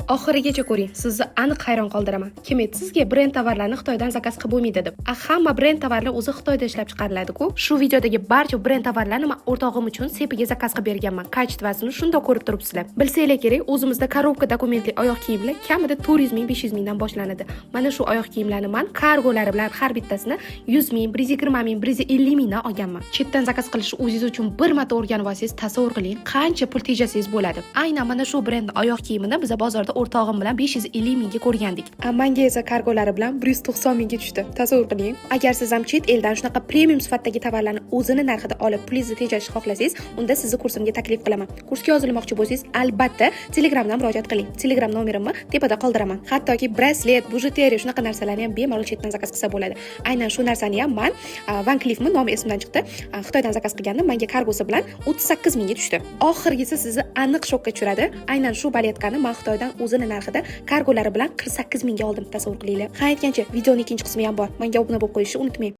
Oxirigacha ko'ring, sizni aniq hayron qoldiraman. Kim aytdi sizga brend tovarlarni Xitoydan zakaz qilib bo'lmaydi deb? Hamma brend tovarlar o'zi Xitoyda ishlab chiqariladi-ku. Shu videodagi barcha brend tovarlarni men o'rtog'im uchun sepiga zakaz qilib berganman. Kачествосini shundoq ko'rib turibsizlar. Bilsanglar kerak, o'zimizda korobka dokumentli oyoq kiyimlar kamida 400 ming, 500 mingdan boshlanadi. Mana shu oyoq kiyimlarni men kargolari bilan har bittasini 100 ming, 120 ming, 150 mingdan olganman. Chetdan zakaz qilish o'zingiz uchun bir marta o'rganib olsangiz, tasavvur qiling, qancha pul tejasangiz bo'ladi. Aynan mana shu brend oyoq kiyimini biz bozorda o'rtog'im bilan 550 mingga ko'rgandik. Menga esa kargolari bilan 190 mingga tushdi. Tasavvur qiling. Agar siz ham chet eldan shunaqa premium sifatdagi tovarlarni o'zini narxida olib, pulingizni tejashni xohlasangiz, unda sizni kursimga taklif qilaman. Kursga yozilmoqchi bo'lsangiz, albatta Telegramdan murojaat qiling. Telegram nomerimni tepada qoldiraman. Hattoki braslet, bujuteriya shunaqa narsalarni ham bemalol chetdan zakaz qilsa bo'ladi. Aynan shu narsani ham men Van Cleef'mi nomi esimdan chiqdi. Xitoydan zakaz qilgandim. Menga kargosi bilan 38 mingga tushdi. Oxirgisi sizni aniq shokka tushiradi. Aynan shu baletkani men Xitoydan o'zini narxida kargolari bilan 48 mingga oldim, tasavvur qilinglar. Ha, aytgancha videoning ikkinchi qismi ham bor. Menga obuna bo'lib qo'yishni unutmang.